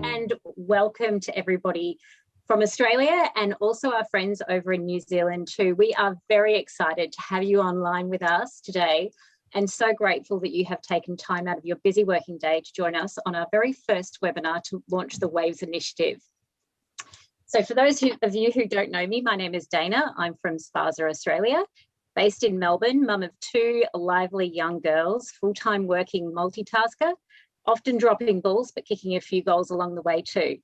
And welcome to everybody from Australia and also our friends over in New Zealand too. We are very excited to have you online with us today and so grateful that you have taken time out of your busy working day to join us on our very first webinar to launch the Waves Initiative. So for those of you who don't know me, my name is Dana. I'm from Sparza, Australia, based in Melbourne, mum of two lively young girls, full-time working multitasker, often dropping balls, but kicking a few goals along the way too.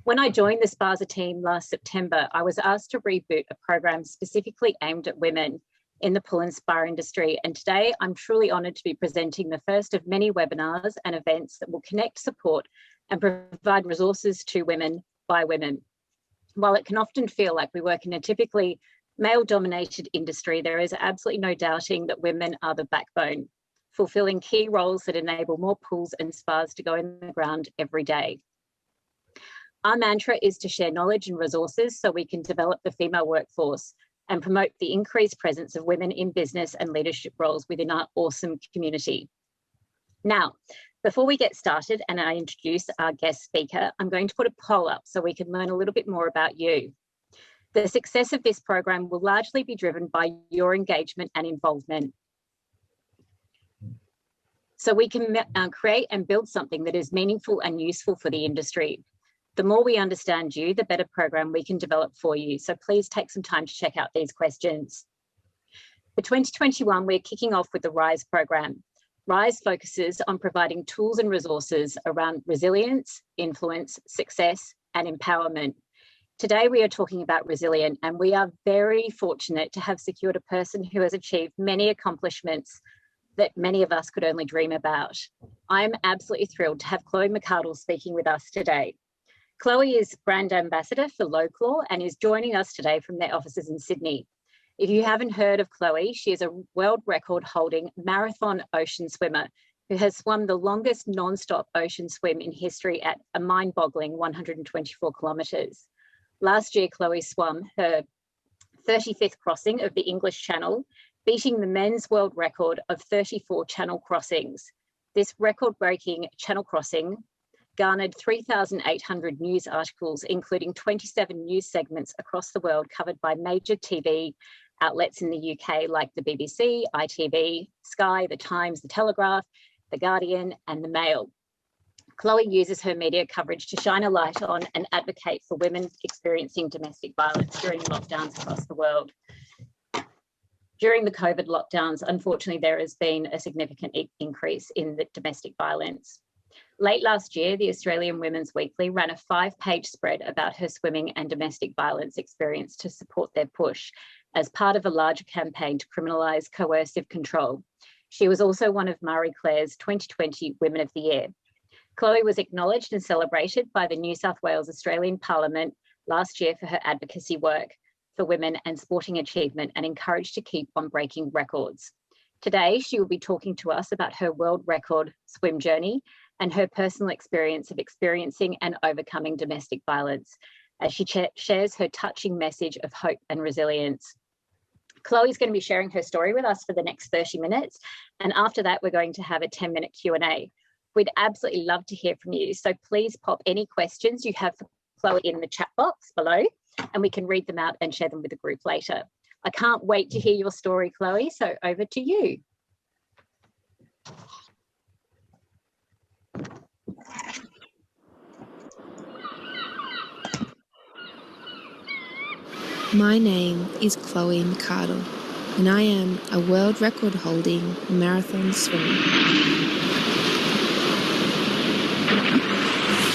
When I joined the Sparza team last September, I was asked to reboot a program specifically aimed at women in the pull and spar industry. And today I'm truly honoured to be presenting the first of many webinars and events that will connect, support and provide resources to women by women. While it can often feel like we work in a typically male-dominated industry, there is absolutely no doubting that women are the backbone, fulfilling key roles that enable more pools and spars to go in the ground every day. Our mantra is to share knowledge and resources so we can develop the female workforce and promote the increased presence of women in business and leadership roles within our awesome community. Now, before we get started and I introduce our guest speaker, I'm going to put a poll up so we can learn a little bit more about you. The success of this program will largely be driven by your engagement and involvement, so we can create and build something that is meaningful and useful for the industry. The more we understand you, the better program we can develop for you. So please take some time to check out these questions. For 2021, we're kicking off with the RISE program. RISE focuses on providing tools and resources around resilience, influence, success, and empowerment. Today, we are talking about Resilient, and we are very fortunate to have secured a person who has achieved many accomplishments that many of us could only dream about. I'm absolutely thrilled to have Chloe McCardel speaking with us today. Chloe is brand ambassador for Loclaw and is joining us today from their offices in Sydney. If you haven't heard of Chloe, she is a world record holding marathon ocean swimmer who has swum the longest non-stop ocean swim in history at a mind-boggling 124 kilometres. Last year, Chloe swum her 35th crossing of the English Channel, beating the men's world record of 34 channel crossings. This record-breaking channel crossing garnered 3,800 news articles, including 27 news segments across the world covered by major TV outlets in the UK like the BBC, ITV, Sky, The Times, The Telegraph, The Guardian and The Mail. Chloe uses her media coverage to shine a light on and advocate for women experiencing domestic violence during lockdowns across the world. During the COVID lockdowns, unfortunately, there has been a significant increase in the domestic violence. Late last year, the Australian Women's Weekly ran a 5-page spread about her swimming and domestic violence experience to support their push as part of a larger campaign to criminalise coercive control. She was also one of Marie Claire's 2020 Women of the Year. Chloe was acknowledged and celebrated by the New South Wales Australian Parliament last year for her advocacy work for women and sporting achievement and encouraged to keep on breaking records. Today, she will be talking to us about her world record swim journey and her personal experience of experiencing and overcoming domestic violence as she shares her touching message of hope and resilience. Chloe's going to be sharing her story with us for the next 30 minutes. And after that, we're going to have a 10-minute Q&A. We'd absolutely love to hear from you. So please pop any questions you have for Chloe in the chat box below, and we can read them out and share them with the group later. I can't wait to hear your story, Chloe, so over to you. My name is Chloe McCardel, and I am a world record holding marathon swimmer.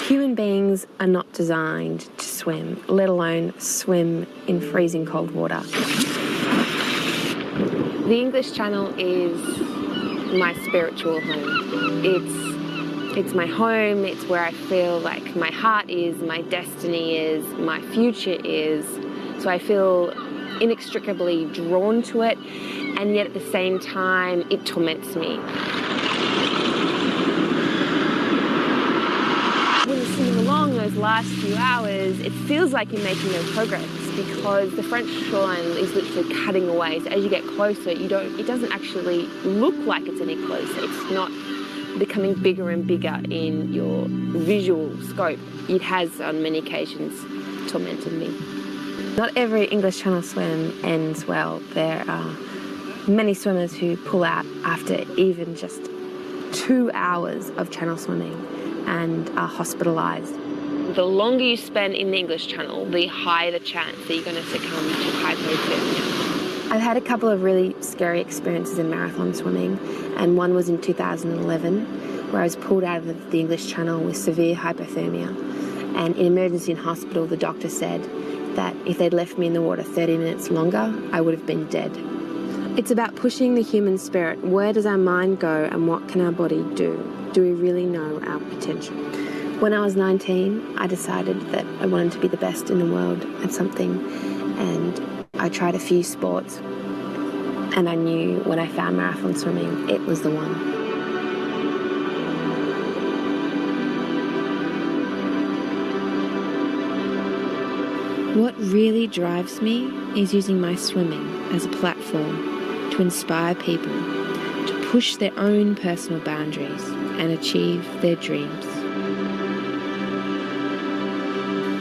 Human beings are not designed to swim, let alone swim in freezing cold water. The English Channel is my spiritual home. It's my home, it's where I feel like my heart is, my destiny is, my future is. So I feel inextricably drawn to it, and yet at the same time, it torments me. When you're swimming along those last few hours, it feels like you're making no progress. because the French shoreline is literally cutting away. So as you get closer, it doesn't actually look like it's any closer. It's not becoming bigger and bigger in your visual scope. It has on many occasions tormented me. Not every English Channel swim ends well. There are many swimmers who pull out after even just 2 hours of channel swimming and are hospitalised. The longer you spend in the English Channel, the higher the chance that you're going to succumb to hypothermia. I've had a couple of really scary experiences in marathon swimming, and one was in 2011 where I was pulled out of the English Channel with severe hypothermia. And in emergency in hospital, the doctor said that if they'd left me in the water 30 minutes longer, I would have been dead. It's about pushing the human spirit. Where does our mind go and what can our body do? Do we really know our potential? When I was 19, I decided that I wanted to be the best in the world at something, and I tried a few sports, and I knew when I found marathon swimming, it was the one. What really drives me is using my swimming as a platform to inspire people to push their own personal boundaries and achieve their dreams.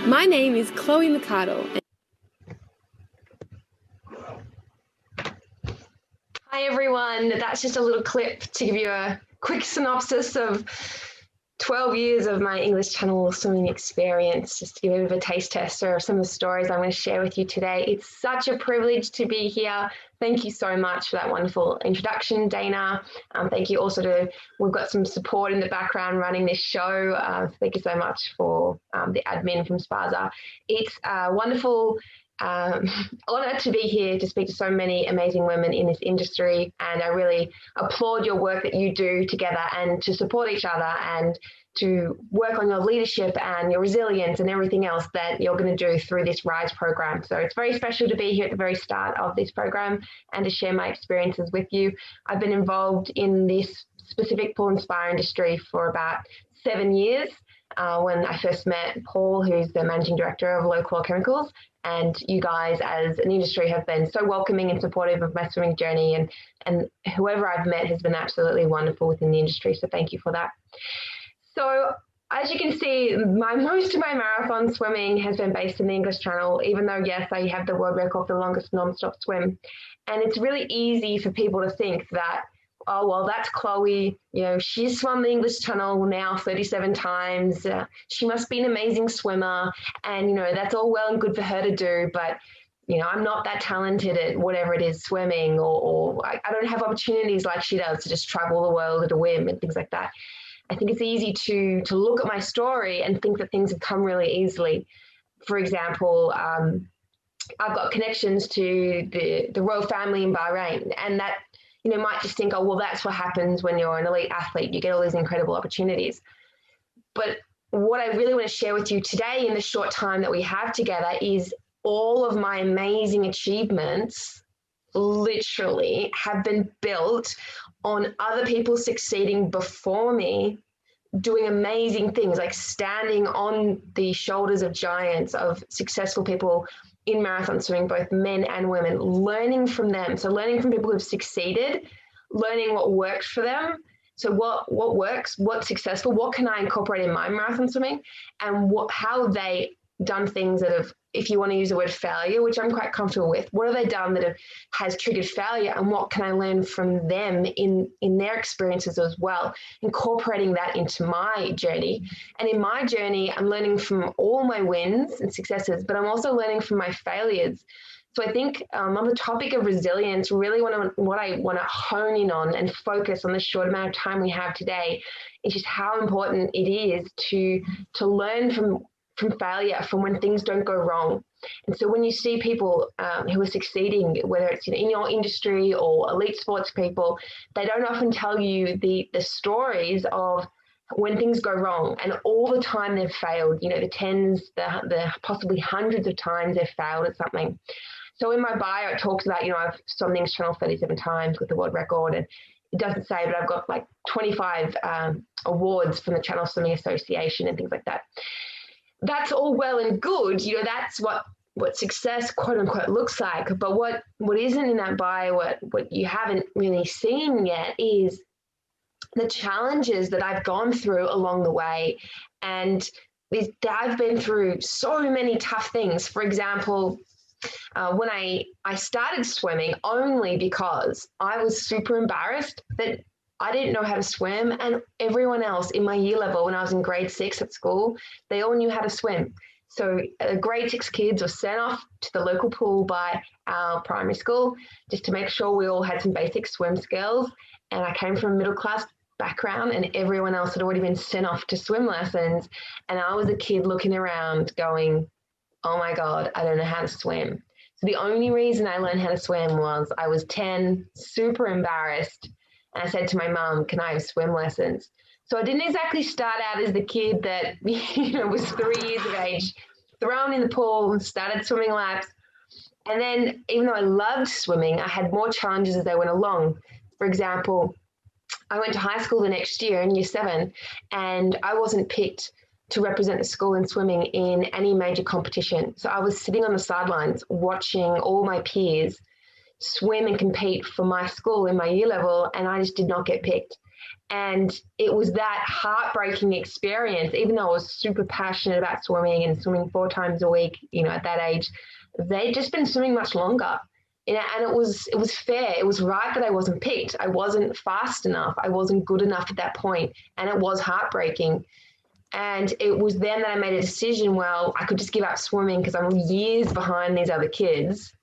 My name is Chloe McCardel. Hi everyone, that's just a little clip to give you a quick synopsis of 12 years of my English Channel swimming experience, just to give you a bit of a taste tester of some of the stories I'm going to share with you today. It's such a privilege to be here. Thank you so much for that wonderful introduction, Dana. Thank you also we've got some support in the background running this show. Thank you so much for the admin from Spaza. It's a wonderful honor to be here to speak to so many amazing women in this industry, and I really applaud your work that you do together and to support each other and to work on your leadership and your resilience and everything else that you're going to do through this RISE program. So it's very special to be here at the very start of this program and to share my experiences with you. I've been involved in this specific pool and spa industry for about 7 years. When I first met Paul, who's the managing director of Low Chlor Chemicals, and you guys as an industry have been so welcoming and supportive of my swimming journey, and whoever I've met has been absolutely wonderful within the industry, so thank you for that. So as you can see, most of my marathon swimming has been based in the English Channel, even though, yes, I have the world record for the longest non-stop swim. And it's really easy for people to think that, oh, well, that's Chloe, she's swum the English Channel now 37 times. She must be an amazing swimmer. And, that's all well and good for her to do. But, I'm not that talented at whatever it is, swimming, or I don't have opportunities like she does to just travel the world at a whim and things like that. I think it's easy to look at my story and think that things have come really easily. For example, I've got connections to the royal family in Bahrain, and that, might just think, oh, well, that's what happens when you're an elite athlete. You get all these incredible opportunities. But what I really want to share with you today in the short time that we have together is all of my amazing achievements literally have been built on other people succeeding before me, doing amazing things, like standing on the shoulders of giants, of successful people in marathon swimming, both men and women, learning from them. So learning from people who've succeeded, learning what works for them. So what works, what's successful, what can I incorporate in my marathon swimming, and how they done things that have, if you want to use the word failure, which I'm quite comfortable with, what have they done that has triggered failure, and what can I learn from them in their experiences as well, incorporating that into my journey. And in my journey, I'm learning from all my wins and successes, but I'm also learning from my failures. So I think on the topic of resilience, really what I want to hone in on and focus on the short amount of time we have today is just how important it is to learn from failure, from when things don't go wrong. And so when you see people who are succeeding, whether it's in your industry or elite sports people, they don't often tell you the stories of when things go wrong and all the time they've failed, the tens, the possibly hundreds of times they've failed at something. So in my bio, it talks about, I've swum the English Channel 37 times with the world record, and it doesn't say, but I've got like 25 awards from the Channel Swimming Association and things like that. That's all well and good. That's what what success quote unquote looks like. But what isn't in that bio, what you haven't really seen yet, is the challenges that I've gone through along the way. And I've been through so many tough things. For example, when I started swimming only because I was super embarrassed that I didn't know how to swim, and everyone else in my year level, when I was in grade 6 at school, they all knew how to swim. So grade 6 kids were sent off to the local pool by our primary school just to make sure we all had some basic swim skills. And I came from a middle class background, and everyone else had already been sent off to swim lessons. And I was a kid looking around going, oh my God, I don't know how to swim. So the only reason I learned how to swim was I was 10, super embarrassed. And I said to my mom, can I have swim lessons? So I didn't exactly start out as the kid that, was 3 years of age, thrown in the pool and started swimming laps. And then even though I loved swimming, I had more challenges as they went along. For example, I went to high school the next year in year 7, and I wasn't picked to represent the school in swimming in any major competition. So I was sitting on the sidelines watching all my peers swim and compete for my school in my year level, and I just did not get picked. And it was that heartbreaking experience, even though I was super passionate about swimming and swimming 4 times a week, at that age, they'd just been swimming much longer. And it was fair. It was right that I wasn't picked. I wasn't fast enough. I wasn't good enough at that point, and it was heartbreaking. And it was then that I made a decision, well, I could just give up swimming because I'm years behind these other kids.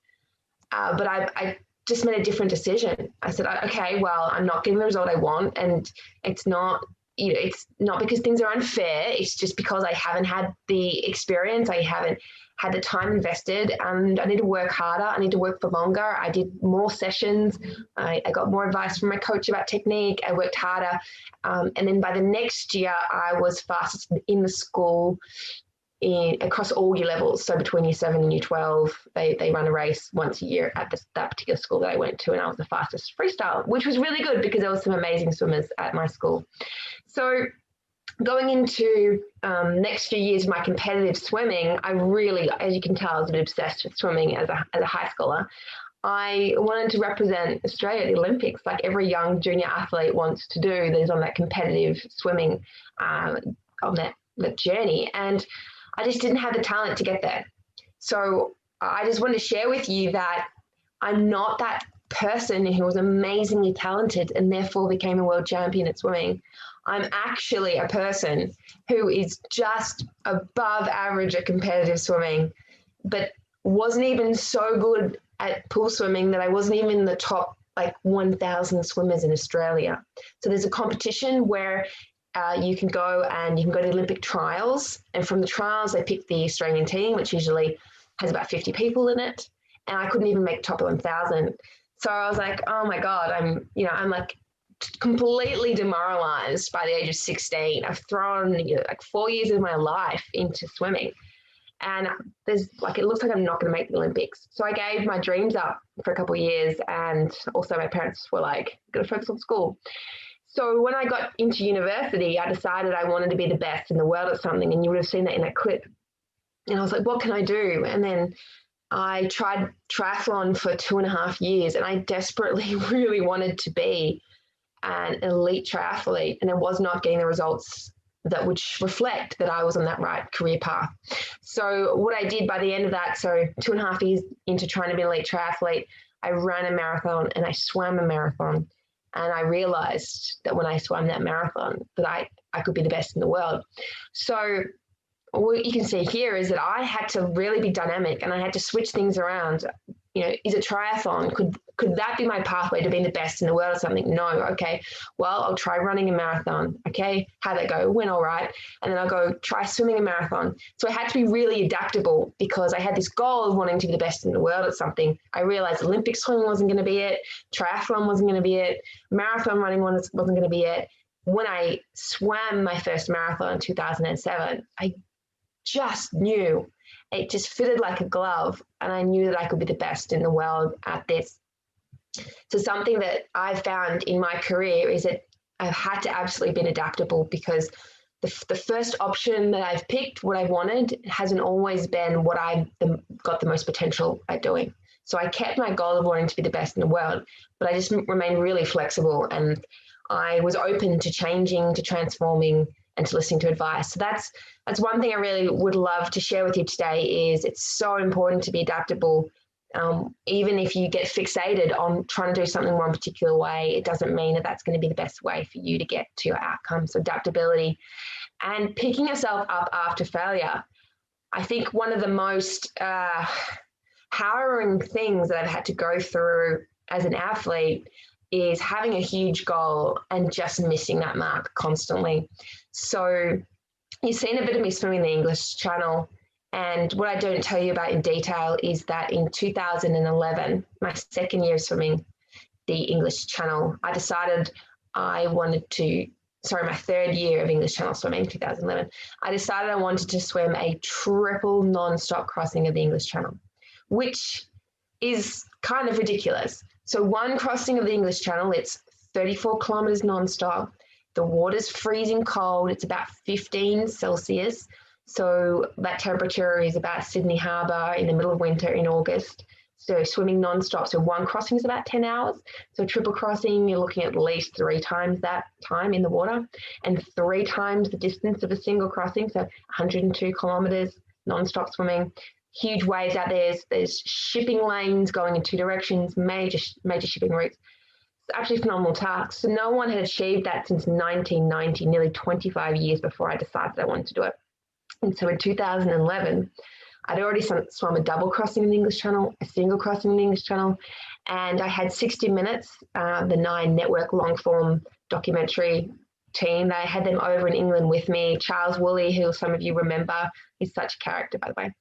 But I just made a different decision. I said, okay, well, I'm not getting the result I want. And it's not, it's not because things are unfair. It's just because I haven't had the experience. I haven't had the time invested, and I need to work harder. I need to work for longer. I did more sessions. I got more advice from my coach about technique. I worked harder. And then by the next year, I was fastest in the school across all year levels. So between year 7 and year 12, they run a race once a year at that particular school that I went to, and I was the fastest freestyle, which was really good because there were some amazing swimmers at my school. So going into next few years of my competitive swimming, I really, as you can tell, I was a bit obsessed with swimming as a high schooler. I wanted to represent Australia at the Olympics, like every young junior athlete wants to do that is on that competitive swimming, on that journey. And I just didn't have the talent to get there. So I just want to share with you that I'm not that person who was amazingly talented and therefore became a world champion at swimming. I'm actually a person who is just above average at competitive swimming, but wasn't even so good at pool swimming that I wasn't even in the top 1,000 swimmers in Australia. So there's a competition where you can go to the Olympic trials, and from the trials they pick the Australian team, which usually has about 50 people in it, and I couldn't even make top 1,000. So I was like, oh my God, I'm completely demoralized by the age of 16. I've thrown 4 years of my life into swimming, and it looks like I'm not going to make the Olympics. So I gave my dreams up for a couple of years, and also my parents were like, "Got to focus on school." So when I got into university, I decided I wanted to be the best in the world at something, and you would have seen that in that clip. And I was like, what can I do? And then I tried triathlon for 2.5 years, and I desperately really wanted to be an elite triathlete, and I was not getting the results that would reflect that I was on that right career path. So what I did by the end of that, so 2.5 years into trying to be an elite triathlete, I ran a marathon and I swam a marathon. And I realized that when I swam that marathon that I could be the best in the world. So what you can see here is that I had to really be dynamic, and I had to switch things around. Is it triathlon? Could that be my pathway to being the best in the world or something? No. Okay, well, I'll try running a marathon. Okay, how'd that go? Went all right. And then I'll go try swimming a marathon. So I had to be really adaptable because I had this goal of wanting to be the best in the world at something. I realized Olympic swimming wasn't going to be it. Triathlon wasn't going to be it. Marathon running wasn't going to be it. When I swam my first marathon in 2007, I just knew it just fitted like a glove, and I knew that I could be the best in the world at this. So something that I've found in my career is that I've had to absolutely be adaptable, because the first option that I've picked, what I wanted, hasn't always been what I've got the most potential at doing. So I kept my goal of wanting to be the best in the world, but I just remained really flexible, and I was open to changing, to transforming, and to listening to advice. So that's one thing I really would love to share with you today. Is it's so important to be adaptable. Even if you get fixated on trying to do something one particular way, it doesn't mean that that's going to be the best way for you to get to your outcome. So adaptability and picking yourself up after failure. I think one of the most harrowing things that I've had to go through as an athlete is having a huge goal and just missing that mark constantly. So you've seen a bit of me swimming the English Channel. And what I don't tell you about in detail is that in 2011, my second year of swimming the English Channel, I decided I wanted to, my third year of English Channel swimming, 2011, I decided I wanted to swim a triple non-stop crossing of the English Channel, which is kind of ridiculous. So one crossing of the English Channel, it's 34 kilometers non-stop. The water's freezing cold. It's about 15 Celsius. So that temperature is about Sydney Harbour in the middle of winter in August. So swimming non-stop. So one crossing is about 10 hours. So triple crossing, you're looking at least 3 times that time in the water and 3 times the distance of a single crossing. So 102 kilometres non-stop swimming. Huge waves out there. There's shipping lanes going in 2 directions, major shipping routes. It's actually a phenomenal task. So no one had achieved that since 1990, nearly 25 years before I decided I wanted to do it. And so in 2011, I'd already swum a double crossing in the English Channel, a single crossing in the English Channel, and I had 60 Minutes, the 9 network long-form documentary team. I had them over in England with me. Charles Woolley, who some of you remember, he's such a character, by the way.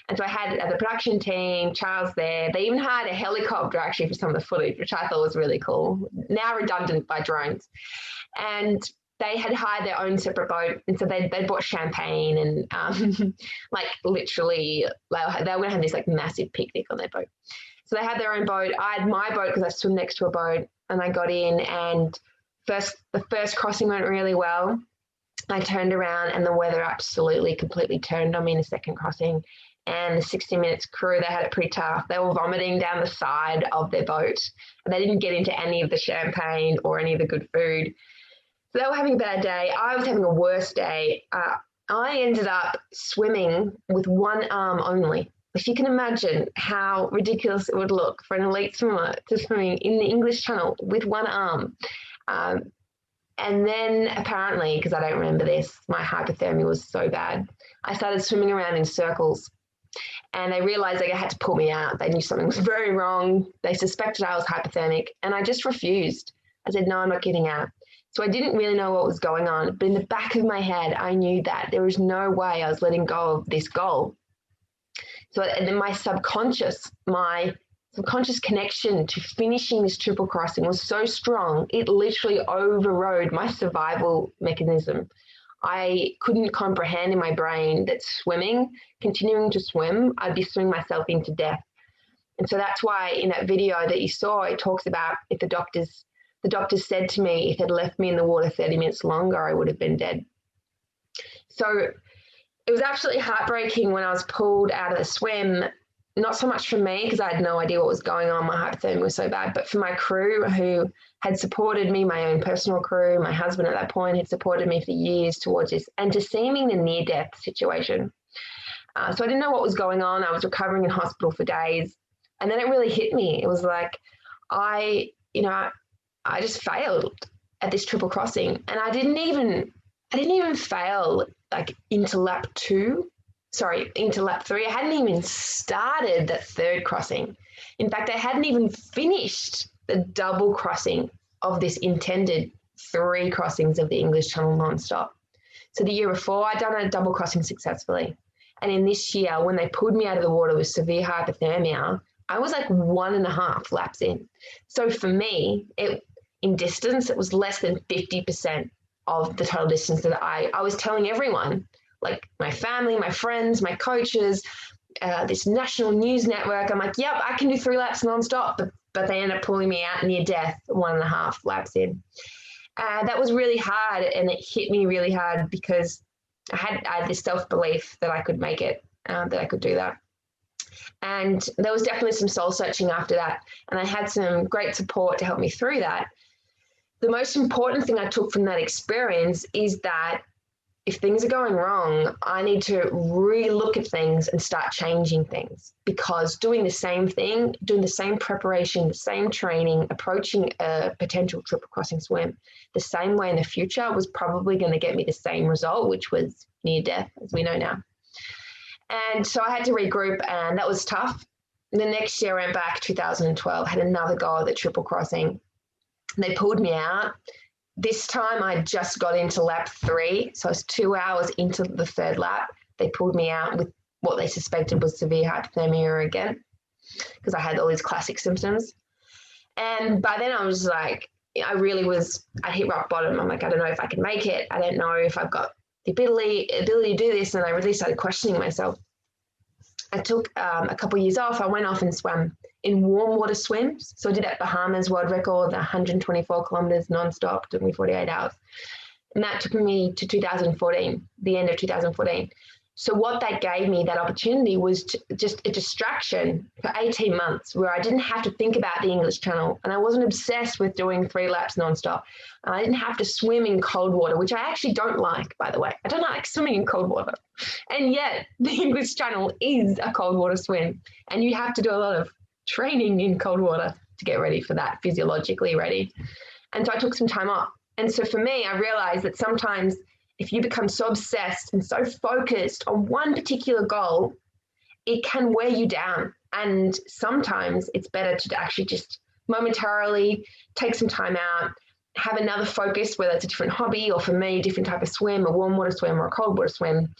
And so I had the production team, Charles there. They even had a helicopter actually for some of the footage, which I thought was really cool, now redundant by drones. And they had hired their own separate boat. And so they bought champagne and like literally they were going to have this like massive picnic on their boat. So they had their own boat. I had my boat because I swim next to a boat, and I got in, and the first crossing went really well. I turned around and the weather absolutely completely turned on me in the second crossing. And the 60 Minutes crew, they had it pretty tough. They were vomiting down the side of their boat. And they didn't get into any of the champagne or any of the good food. So they were having a bad day. I was having a worse day. I ended up swimming with one arm only. If you can imagine how ridiculous it would look for an elite swimmer to swimming in the English Channel with one arm. And then apparently, because I don't remember this, my hypothermia was so bad. I started swimming around in circles, and they realized they had to pull me out. They knew something was very wrong. They suspected I was hypothermic, and I just refused. I said, no, I'm not getting out. So I didn't really know what was going on, but in the back of my head, I knew that there was no way I was letting go of this goal. So and then my subconscious connection to finishing this triple crossing was so strong, it literally overrode my survival mechanism. I couldn't comprehend in my brain that continuing to swim, I'd be swimming myself into death. And so that's why in that video that you saw, it talks about if the doctors said to me, if they'd left me in the water 30 minutes longer, I would have been dead. So it was absolutely heartbreaking when I was pulled out of the swim. Not so much for me, because I had no idea what was going on. My hypothermia was so bad, but for my crew who had supported me, my own personal crew, my husband at that point had supported me for years towards this, and to see me in a near-death situation. So I didn't know what was going on. I was recovering in hospital for days, and then it really hit me. It was like I just failed at this triple crossing, and I didn't even fail like into lap 3. I hadn't even started that third crossing. In fact, I hadn't even finished the double crossing of this intended 3 crossings of the English Channel non-stop. So the year before, I'd done a double crossing successfully. And in this year, when they pulled me out of the water with severe hypothermia, I was like 1.5 laps in. So for me, in distance, it was less than 50% of the total distance that I was telling everyone, like my family, my friends, my coaches, this national news network. I'm like, yep, I can do 3 laps nonstop, but they end up pulling me out near death 1.5 laps in. That was really hard, and it hit me really hard because I had this self-belief that I could make it, that I could do that. And there was definitely some soul searching after that. And I had some great support to help me through that. The most important thing I took from that experience is that if things are going wrong, I need to re-look at things and start changing things, because doing the same thing, doing the same preparation, the same training, approaching a potential triple crossing swim the same way in the future was probably going to get me the same result, which was near death, as we know now. And so I had to regroup, and that was tough. The next year I went back, 2012, had another go at the triple crossing. They pulled me out. This time I just got into lap 3. So I was 2 hours into the third lap. They pulled me out with what they suspected was severe hypothermia again, because I had all these classic symptoms. And by then I was like, I hit rock bottom. I'm like, I don't know if I can make it. I don't know if I've got the ability to do this. And I really started questioning myself. I took a couple of years off. I went off and swam in warm water swims. So I did that Bahamas world record, 124 kilometers nonstop, took me 48 hours. And that took me to 2014, the end of 2014. So what that gave me, that opportunity, was just a distraction for 18 months where I didn't have to think about the English Channel, and I wasn't obsessed with doing 3 laps nonstop. And I didn't have to swim in cold water, which I actually don't like, by the way. I don't like swimming in cold water. And yet the English Channel is a cold water swim, and you have to do a lot of training in cold water to get ready for that, physiologically ready. And so I took some time off. And so for me, I realized that sometimes if you become so obsessed and so focused on one particular goal, it can wear you down. And sometimes it's better to actually just momentarily take some time out, have another focus, whether it's a different hobby or, for me, a different type of swim, a warm water swim or a cold water swim,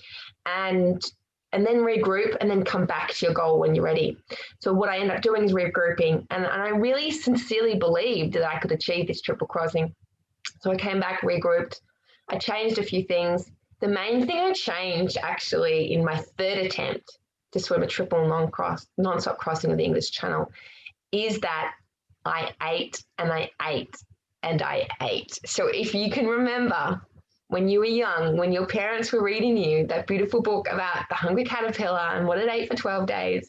and then regroup and then come back to your goal when you're ready. So what I end up doing is regrouping. And I really sincerely believed that I could achieve this triple crossing. So I came back, regrouped. I changed a few things. The main thing I changed actually in my third attempt to swim a triple non-stop crossing of the English Channel is that I ate and I ate and I ate. So if you can remember when you were young, when your parents were reading you that beautiful book about the hungry caterpillar and what it ate for 12 days,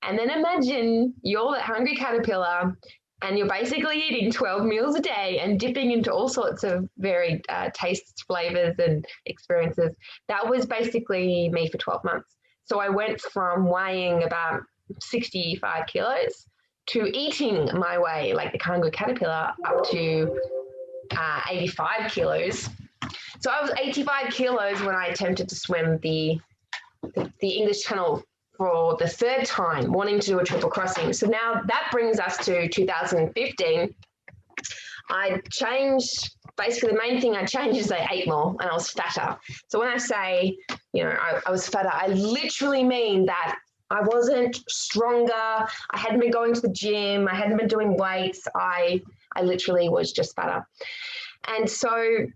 and then imagine you're that hungry caterpillar and you're basically eating 12 meals a day and dipping into all sorts of varied tastes, flavors, and experiences. That was basically me for 12 months. So I went from weighing about 65 kilos to eating my way, like the hungry caterpillar, up to 85 kilos. So I was 85 kilos when I attempted to swim the English Channel for the third time, wanting to do a triple crossing. So now that brings us to 2015. I changed, basically the main thing I changed is I ate more and I was fatter. So when I say, I was fatter, I literally mean that I wasn't stronger. I hadn't been going to the gym. I hadn't been doing weights. I literally was just fatter. And so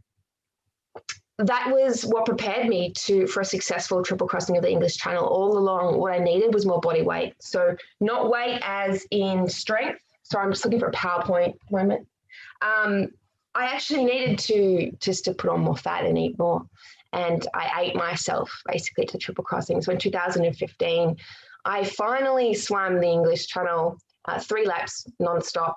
that was what prepared me for a successful triple crossing of the English Channel. All along, what I needed was more body weight. So not weight as in strength. So I'm just looking for a PowerPoint moment. I actually needed to put on more fat and eat more. And I ate myself basically to triple crossing. So in 2015, I finally swam the English Channel 3 laps nonstop.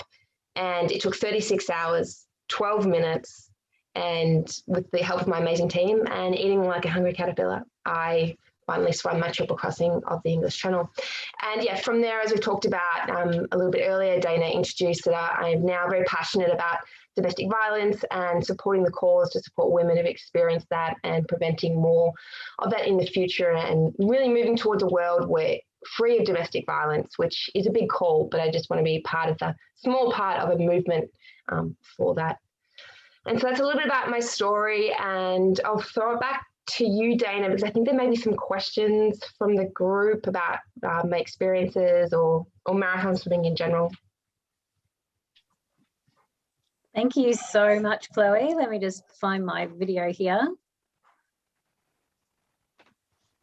And it took 36 hours, 12 minutes. And with the help of my amazing team and eating like a hungry caterpillar, I finally swam my triple crossing of the English Channel. And yeah, from there, as we talked about a little bit earlier, Dana introduced that I'm now very passionate about domestic violence and supporting the cause to support women who've experienced that and preventing more of that in the future, and really moving towards a world where free of domestic violence, which is a big call, but I just want to be part of the small part of a movement for that. And so that's a little bit about my story, and I'll throw it back to you, Dana, because I think there may be some questions from the group about my experiences or marathon swimming in general. Thank you so much, Chloe. Let me just find my video here.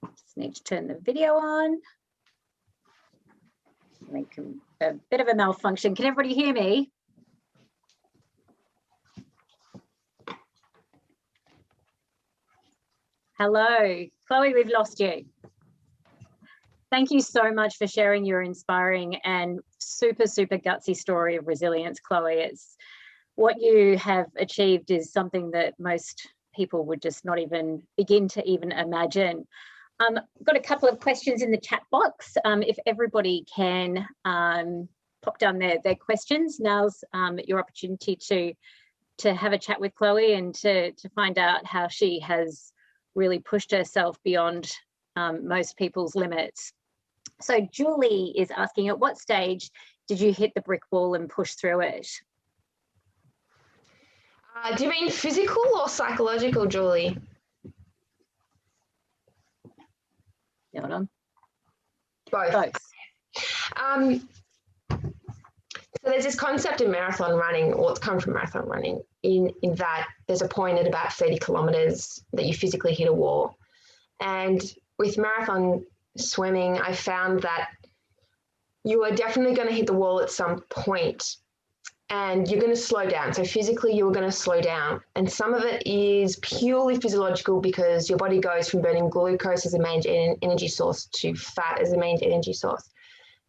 Just need to turn the video on. A bit of a malfunction. Can everybody hear me? Hello, Chloe, we've lost you. Thank you so much for sharing your inspiring and super, super gutsy story of resilience, Chloe. It's what you have achieved is something that most people would just not even begin to even imagine. I've got a couple of questions in the chat box. If everybody can pop down their questions, now's your opportunity to have a chat with Chloe and to find out how she has really pushed herself beyond most people's limits. So Julie is asking, at what stage did you hit the brick wall and push through it? Do you mean physical or psychological, Julie? Hold on. Both. So there's this concept in marathon running, or it's come from marathon running, in that there's a point at about 30 kilometers that you physically hit a wall. And with marathon swimming, I found that you are definitely going to hit the wall at some point, and you're going to slow down. So physically, you're going to slow down. And some of it is purely physiological because your body goes from burning glucose as a main energy source to fat as a main energy source.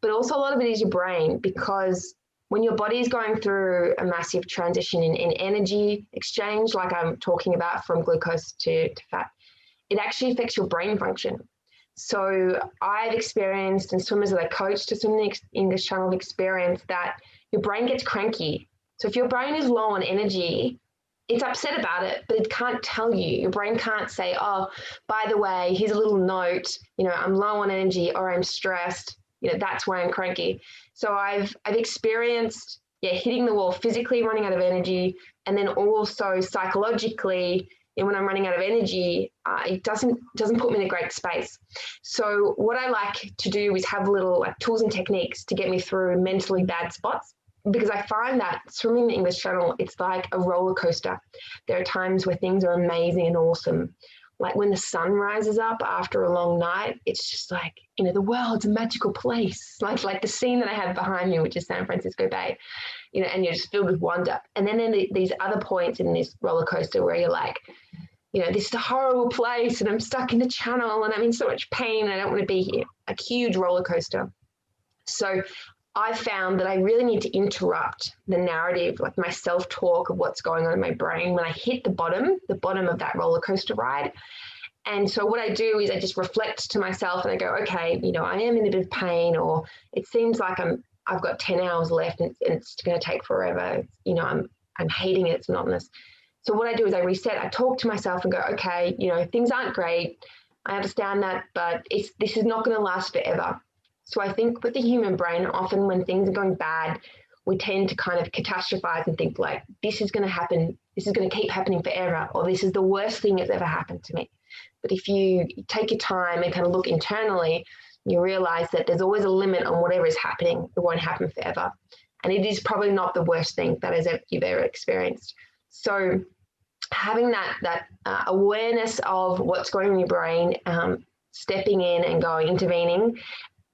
But also a lot of it is your brain, because when your body is going through a massive transition in energy exchange, like I'm talking about from glucose to fat, it actually affects your brain function. So I've experienced, and swimmers that I coach to swim the English Channel have experienced that your brain gets cranky. So if your brain is low on energy, it's upset about it, but it can't tell you. Your brain can't say, oh, by the way, here's a little note, I'm low on energy or I'm stressed. That's why I'm cranky. So I've experienced, hitting the wall physically, running out of energy, and then also psychologically, when I'm running out of energy, it doesn't put me in a great space. So what I like to do is have little tools and techniques to get me through mentally bad spots, because I find that swimming the English Channel, it's like a roller coaster. There are times where things are amazing and awesome. Like when the sun rises up after a long night, it's just like, the world's a magical place. Like the scene that I have behind me, which is San Francisco Bay, and you're just filled with wonder. And then these other points in this roller coaster where you're like, this is a horrible place and I'm stuck in the channel and I'm in so much pain and I don't want to be here. A huge roller coaster. So I found that I really need to interrupt the narrative, like my self-talk of what's going on in my brain when I hit the bottom of that roller coaster ride. And so what I do is I just reflect to myself and I go, okay, I am in a bit of pain, or it seems like I've got 10 hours left and it's going to take forever. I'm hating it. It's monotonous. So what I do is I reset. I talk to myself and go, okay, things aren't great. I understand that, but this is not going to last forever. So I think with the human brain, often when things are going bad, we tend to kind of catastrophize and think like, this is going to happen. This is going to keep happening forever, or this is the worst thing that's ever happened to me. But if you take your time and kind of look internally, you realize that there's always a limit on whatever is happening. It won't happen forever. And it is probably not the worst thing that you've ever experienced. So having that awareness of what's going on in your brain, stepping in and going, intervening,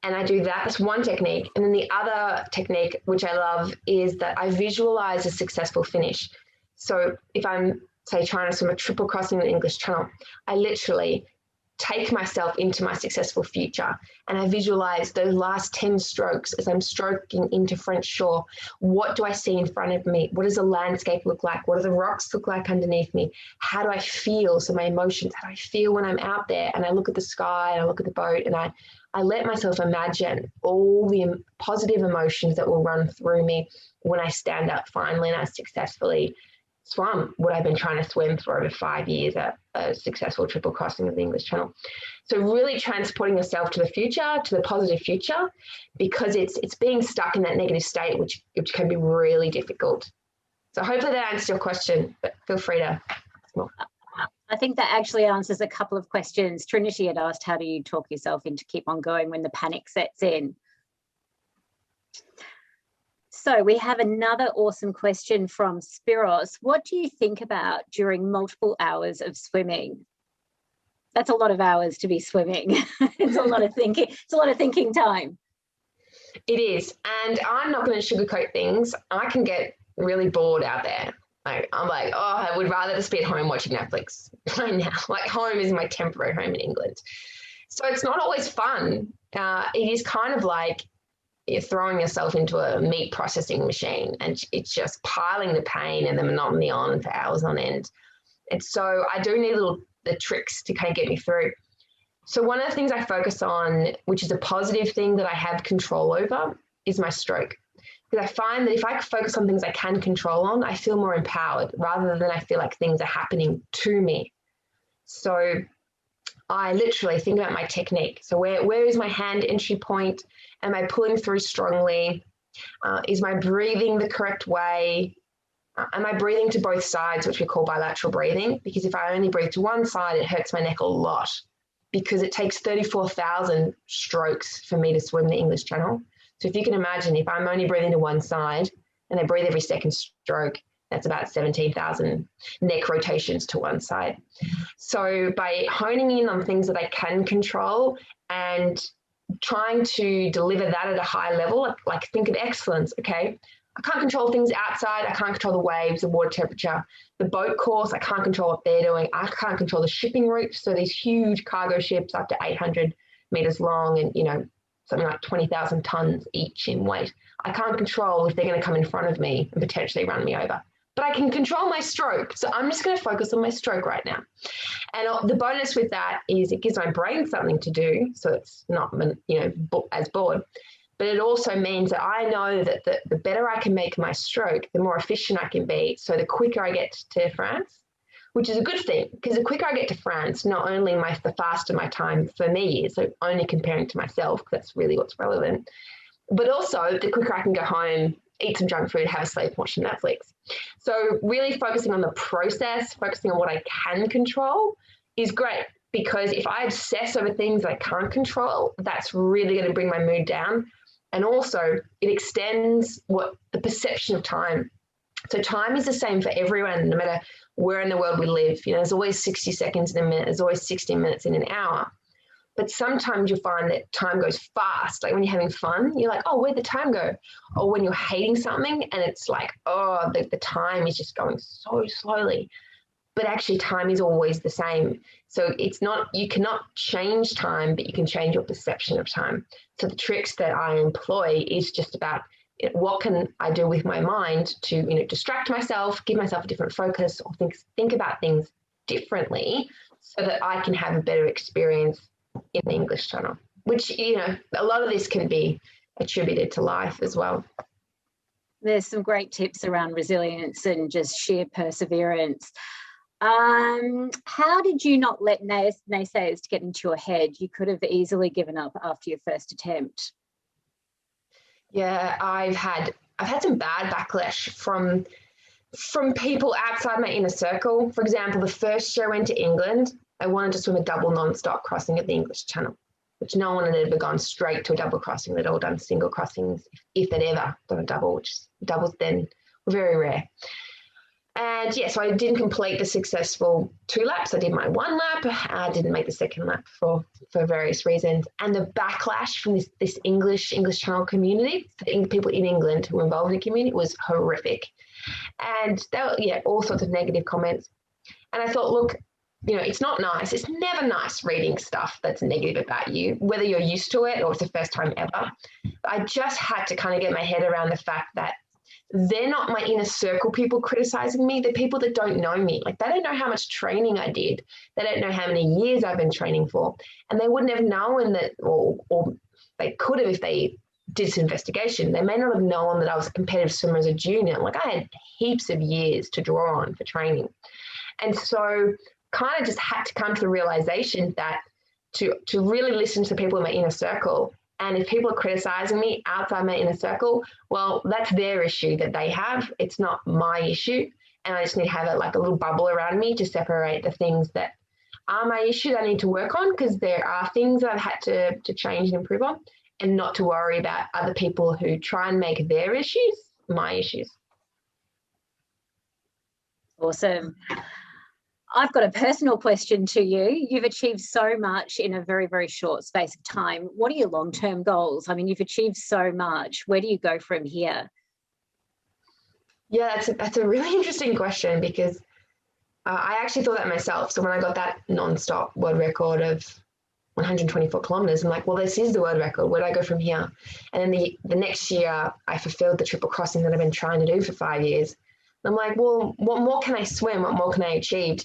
and I do that. That's one technique. And then the other technique, which I love, is that I visualize a successful finish. So if I'm, say, trying to swim a triple crossing in the English Channel, I literally take myself into my successful future and I visualize those last 10 strokes as I'm stroking into French shore. What do I see in front of me? What does the landscape look like? What do the rocks look like underneath me? How do I feel? So my emotions, how do I feel when I'm out there? And I look at the sky and I look at the boat and I let myself imagine all the positive emotions that will run through me when I stand up finally and I successfully swum what I've been trying to swim for over 5 years, a successful triple crossing of the English Channel. So really transporting yourself to the future, to the positive future, because it's being stuck in that negative state, which can be really difficult. So hopefully that answers your question, but feel free to. I think that actually answers a couple of questions. Trinity had asked, how do you talk yourself into keep on going when the panic sets in? So we have another awesome question from Spiros. What do you think about during multiple hours of swimming? That's a lot of hours to be swimming. It's a lot of thinking. It's a lot of thinking time. It is. And I'm not going to sugarcoat things. I can get really bored out there. Like, I'm like, oh, I would rather just be at home watching Netflix right now. Like, home is my temporary home in England. So it's not always fun. It is kind of like you're throwing yourself into a meat processing machine, and it's just piling the pain and the monotony on for hours on end. And so I do need the tricks to kind of get me through. So one of the things I focus on, which is a positive thing that I have control over, is my stroke. Because I find that if I focus on things I can control on, I feel more empowered rather than I feel like things are happening to me. So I literally think about my technique. So where is my hand entry point? Am I pulling through strongly? Is my breathing the correct way? Am I breathing to both sides, which we call bilateral breathing? Because if I only breathe to one side, it hurts my neck a lot because it takes 34,000 strokes for me to swim the English Channel. So if you can imagine, if I'm only breathing to one side and I breathe every second stroke, that's about 17,000 neck rotations to one side. So by honing in on things that I can control and trying to deliver that at a high level, like think of excellence, okay? I can't control things outside. I can't control the waves, the water temperature, the boat course. I can't control what they're doing. I can't control the shipping routes. So these huge cargo ships up to 800 meters long and, you know, something like 20,000 tons each in weight. I can't control if they're going to come in front of me and potentially run me over. But I can control my stroke. So I'm just going to focus on my stroke right now. And the bonus with that is it gives my brain something to do. So it's not, you know, as bored. But it also means that I know that the better I can make my stroke, the more efficient I can be. So the quicker I get to France, which is a good thing, because the quicker I get to France, not only the faster my time for me is, so only comparing to myself, because that's really what's relevant, but also the quicker I can go home, eat some junk food, have a sleep, watch some Netflix. So really focusing on the process, focusing on what I can control is great, because if I obsess over things I can't control, that's really going to bring my mood down. And also it extends the perception of time. So time is the same for everyone, no matter where in the world we live. You know, there's always 60 seconds in a minute. There's always 60 minutes in an hour. But sometimes you'll find that time goes fast. Like when you're having fun, you're like, oh, where'd the time go? Or when you're hating something and it's like, oh, the time is just going so slowly. But actually time is always the same. So it's not, you cannot change time, but you can change your perception of time. So the tricks that I employ is just about what can I do with my mind to, you know, distract myself, give myself a different focus, or think about things differently so that I can have a better experience in the English Channel, which, you know, a lot of this can be attributed to life as well. There's some great tips around resilience and just sheer perseverance. How did you not let naysayers get into your head? You could have easily given up after your first attempt. Yeah, I've had some bad backlash from people outside my inner circle. For example, the first year I went to England, I wanted to swim a double non-stop crossing at the English Channel, which no one had ever gone straight to a double crossing. They'd all done single crossings, if they'd ever done a double, which doubles then were very rare. And yeah, so I didn't complete the successful 2 laps. I did my 1 lap. I didn't make the second lap for various reasons. And the backlash from this English Channel community, the people in England who were involved in the community, was horrific. And there were, yeah, all sorts of negative comments. And I thought, look, you know, it's not nice. It's never nice reading stuff that's negative about you, whether you're used to it or it's the first time ever. I just had to kind of get my head around the fact that they're not my inner circle people criticizing me. They're people that don't know me. Like, they don't know how much training I did. They don't know how many years I've been training for. And they wouldn't have known that, or they could have if they did some investigation. They may not have known that I was a competitive swimmer as a junior. Like, I had heaps of years to draw on for training. And so kind of just had to come to the realization that to really listen to people in my inner circle. And if people are criticizing me outside my inner circle, well, that's their issue that they have. It's not my issue. And I just need to have a little bubble around me to separate the things that are my issue that I need to work on, because there are things that I've had to change and improve on, and not to worry about other people who try and make their issues my issues. Awesome. I've got a personal question to you. You've achieved so much in a very, very short space of time. What are your long-term goals? I mean, you've achieved so much. Where do you go from here? Yeah, that's a really interesting question because I actually thought that myself. So when I got that non-stop world record of 124 kilometers, I'm like, well, this is the world record. Where do I go from here? And then the next year, I fulfilled the triple crossing that I've been trying to do for 5 years. And I'm like, well, what more can I swim? What more can I achieve?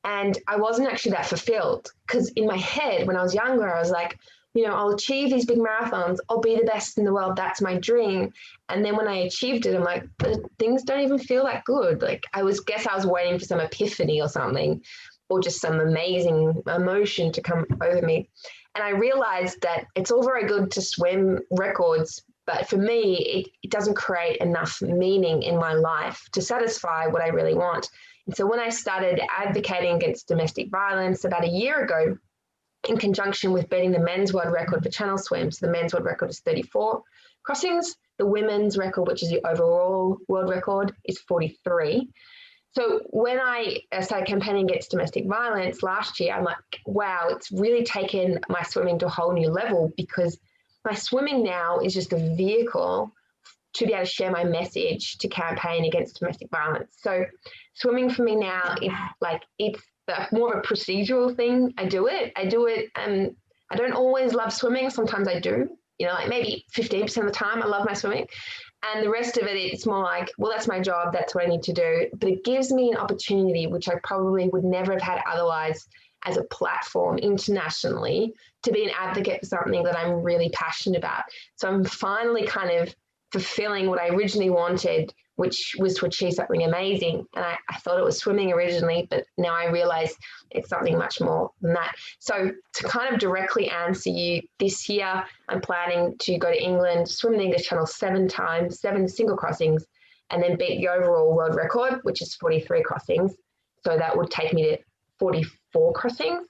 And I wasn't actually that fulfilled because in my head, when I was younger, I was like, I'll achieve these big marathons. I'll be the best in the world. That's my dream. And then when I achieved it, I'm like, but things don't even feel that good. Like I was waiting for some epiphany or something, or just some amazing emotion to come over me. And I realized that it's all very good to swim records, but for me, it doesn't create enough meaning in my life to satisfy what I really want. And so when I started advocating against domestic violence about a year ago, in conjunction with beating the men's world record for channel swims, the men's world record is 34 crossings. The women's record, which is the overall world record, is 43. So when I started campaigning against domestic violence last year, I'm like, wow, it's really taken my swimming to a whole new level because my swimming now is just a vehicle to be able to share my message to campaign against domestic violence. So swimming for me now is like, it's more of a procedural thing. I do it. And I don't always love swimming. Sometimes I do, like maybe 15% of the time I love my swimming. And the rest of it, it's more like, well, that's my job. That's what I need to do. But it gives me an opportunity, which I probably would never have had otherwise as a platform internationally, to be an advocate for something that I'm really passionate about. So I'm finally kind of fulfilling what I originally wanted, which was to achieve something amazing. And I thought it was swimming originally, but now I realize it's something much more than that. So to kind of directly answer you, this year I'm planning to go to England, swim the English Channel 7 times, 7 single crossings, and then beat the overall world record, which is 43 crossings. So that would take me to 44 crossings.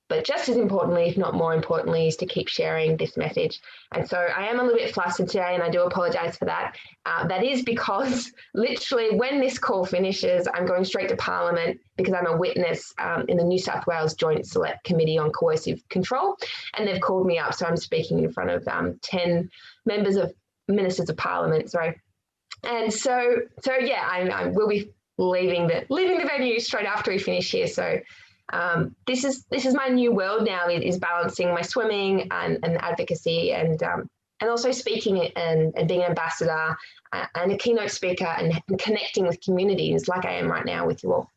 But just as importantly, if not more importantly, is to keep sharing this message. And so I am a little bit flustered today, and I do apologize for that. That is because literally when this call finishes, I'm going straight to Parliament because I'm a witness in the New South Wales Joint Select Committee on Coercive Control. And they've called me up. So I'm speaking in front of 10 ministers of Parliament. Sorry. And so yeah, I will be leaving the venue straight after we finish here. So this is my new world now, is balancing my swimming and advocacy and also speaking and being an ambassador and a keynote speaker and connecting with communities like I am right now with you all.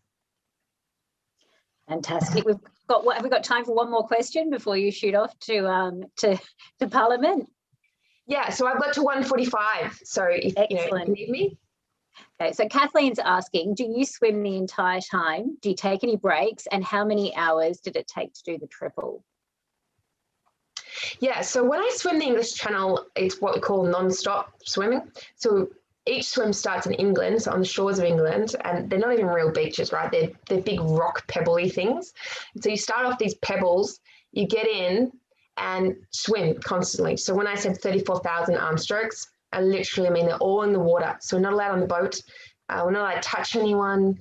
Fantastic. Have we got time for one more question before you shoot off to Parliament? Yeah, so I've got to 1:45. So if you need me. Okay, so Kathleen's asking, do you swim the entire time? Do you take any breaks? And how many hours did it take to do the triple? Yeah, so when I swim the English Channel, it's what we call non-stop swimming. So each swim starts in England, so on the shores of England, and they're not even real beaches, right? They're big rock pebbly things. So you start off these pebbles, you get in and swim constantly. So when I said 34,000 arm strokes, I literally mean they're all in the water. So we're not allowed on the boat. We're not allowed to touch anyone.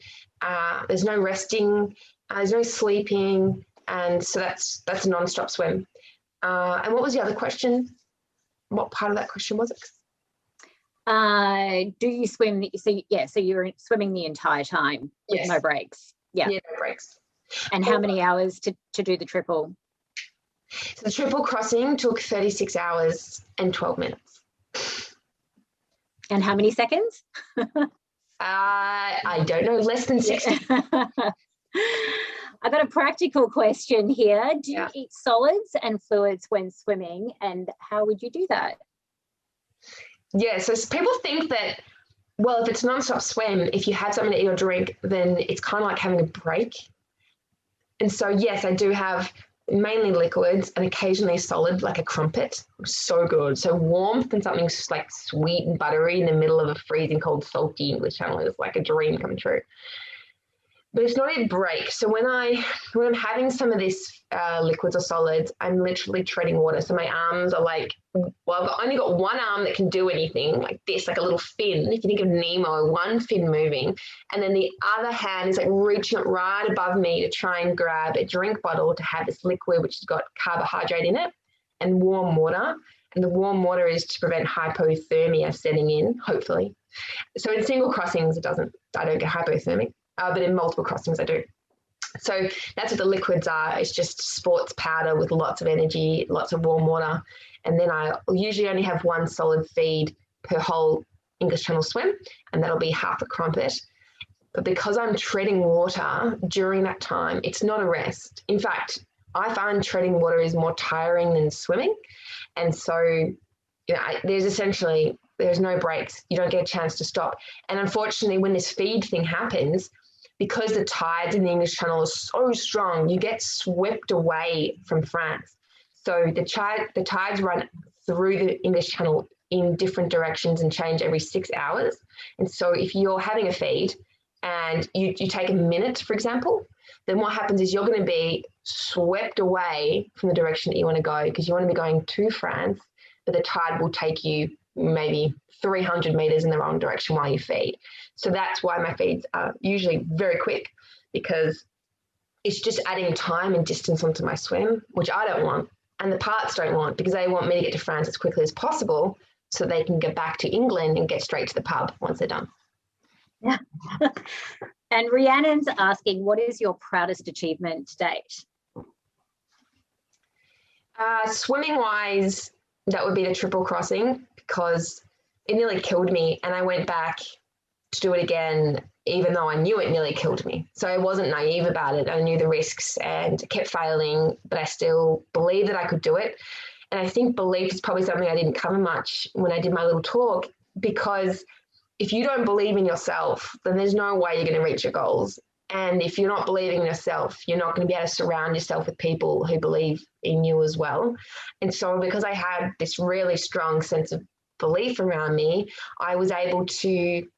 There's no resting. There's no sleeping. And so that's a non-stop swim. And what was the other question? What part of that question was it? Do you swim? So you're swimming the entire time with Yes. No breaks. Yeah, no breaks. And how many hours to do the triple? So the triple crossing took 36 hours and 12 minutes. And how many seconds? I don't know, less than 60. I've got a practical question here. Do you Yeah. eat solids and fluids when swimming, and how would you do that? Yeah, so people think that, well, if it's a non-stop swim, if you had something to eat or drink, then it's kind of like having a break. And so, yes, I do have mainly liquids and occasionally solid, like a crumpet. So good. So warmth and something like sweet and buttery in the middle of a freezing cold, salty English Channel is like a dream come true. But it's not a break. So when I'm having some of this liquids or solids, I'm literally treading water. So my arms are like, well, I've only got one arm that can do anything like this, like a little fin. If you think of Nemo, one fin moving, and then the other hand is like reaching up right above me to try and grab a drink bottle to have this liquid, which has got carbohydrate in it and warm water. And the warm water is to prevent hypothermia setting in, hopefully. So in single crossings, I don't get hypothermic, but in multiple crossings I do. So that's what the liquids are. It's just sports powder with lots of energy, lots of warm water. And then I usually only have one solid feed per whole English Channel swim, and that'll be half a crumpet. But because I'm treading water during that time, it's not a rest. In fact, I find treading water is more tiring than swimming. And so, there's no breaks. You don't get a chance to stop. And unfortunately, when this feed thing happens, because the tides in the English Channel are so strong, you get swept away from France. So the tides run through the English Channel in different directions and change every 6 hours. And so if you're having a feed and you take a minute, for example, then what happens is you're going to be swept away from the direction that you want to go, because you want to be going to France, but the tide will take you maybe 300 meters in the wrong direction while you feed. So that's why my feeds are usually very quick, because it's just adding time and distance onto my swim, which I don't want. And the parts don't want, because they want me to get to France as quickly as possible so they can get back to England and get straight to the pub once they're done. Yeah. And Rhiannon's asking, what is your proudest achievement to date? Swimming wise, that would be the triple crossing, because it nearly killed me. And I went back to do it again, even though I knew it nearly killed me. So I wasn't naive about it. I knew the risks and kept failing, but I still believed that I could do it. And I think belief is probably something I didn't cover much when I did my little talk, because if you don't believe in yourself, then there's no way you're going to reach your goals. And if you're not believing in yourself, you're not going to be able to surround yourself with people who believe in you as well. And so because I had this really strong sense of belief around me, I was able to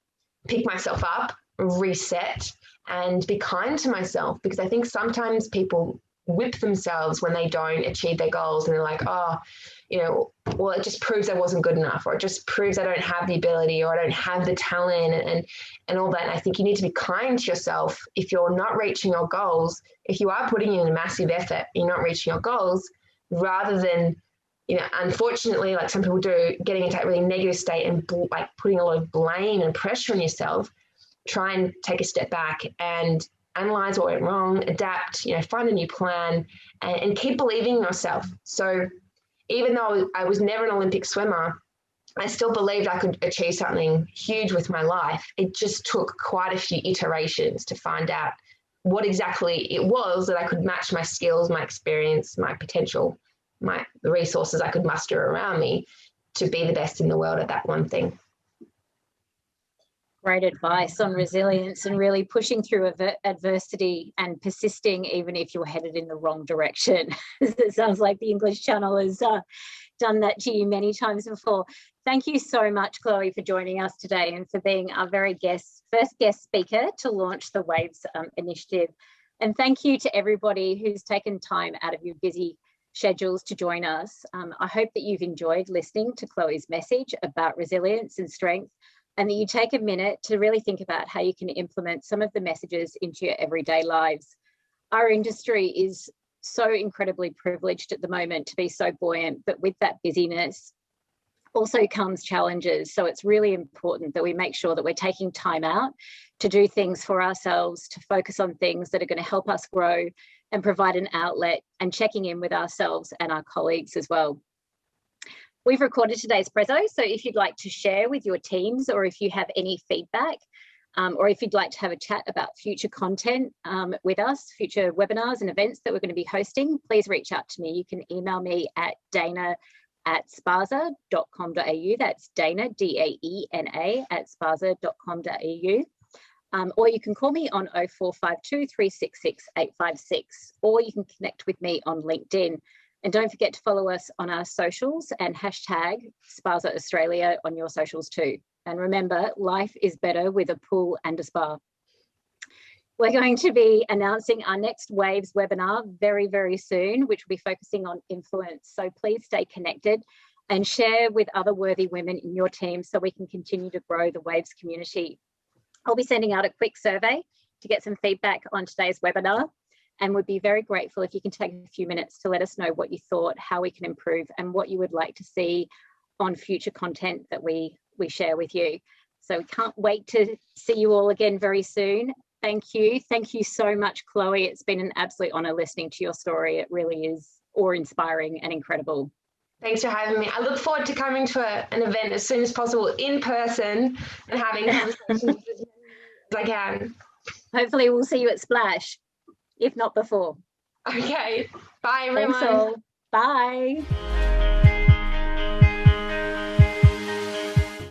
pick myself up, reset, and be kind to myself, because I think sometimes people whip themselves when they don't achieve their goals, and they're like, oh, well, it just proves I wasn't good enough, or it just proves I don't have the ability, or I don't have the talent, and all that. And I think you need to be kind to yourself if you're not reaching your goals. If you are putting in a massive effort, you're not reaching your goals, rather than, unfortunately, like some people do, getting into that really negative state and like putting a lot of blame and pressure on yourself. Try and take a step back and analyze what went wrong, adapt, find a new plan, and keep believing in yourself. So even though I was never an Olympic swimmer, I still believed I could achieve something huge with my life. It just took quite a few iterations to find out what exactly it was that I could match my skills, my experience, my potential, the resources I could muster around me to be the best in the world at that one thing. Great advice on resilience and really pushing through adversity and persisting even if you're headed in the wrong direction. It sounds like the English Channel has done that to you many times before. Thank you so much, Chloe, for joining us today and for being our first guest speaker to launch the Waves initiative. And thank you to everybody who's taken time out of your busy schedules to join us. I hope that you've enjoyed listening to Chloe's message about resilience and strength, and that you take a minute to really think about how you can implement some of the messages into your everyday lives. Our industry is so incredibly privileged at the moment to be so buoyant, but with that busyness also comes challenges. So it's really important that we make sure that we're taking time out to do things for ourselves, to focus on things that are going to help us grow and provide an outlet, and checking in with ourselves and our colleagues as well. We've recorded today's prezzo, so if you'd like to share with your teams, or if you have any feedback, or if you'd like to have a chat about future content with us, future webinars and events that we're going to be hosting, please reach out to me. You can email me at dana@sparza.com.au. That's Dana, DAENA, @sparza.com.au. Or you can call me on 0452 366 856, or you can connect with me on LinkedIn. And don't forget to follow us on our socials and hashtag Sparza Australia on your socials too. And remember, life is better with a pool and a spa. We're going to be announcing our next Waves webinar very, very soon, which will be focusing on influence. So please stay connected and share with other worthy women in your team so we can continue to grow the Waves community. I'll be sending out a quick survey to get some feedback on today's webinar. and would be very grateful if you can take a few minutes to let us know what you thought, how we can improve, and what you would like to see on future content that we share with you. So we can't wait to see you all again very soon. Thank you. Thank you so much, Chloe. It's been an absolute honour listening to your story. It really is awe-inspiring and incredible. Thanks for having me. I look forward to coming to an event as soon as possible in person and having conversations with as many as I can. Hopefully we'll see you at Splash, if not before. Okay. Bye, everyone. Thanks all. Bye.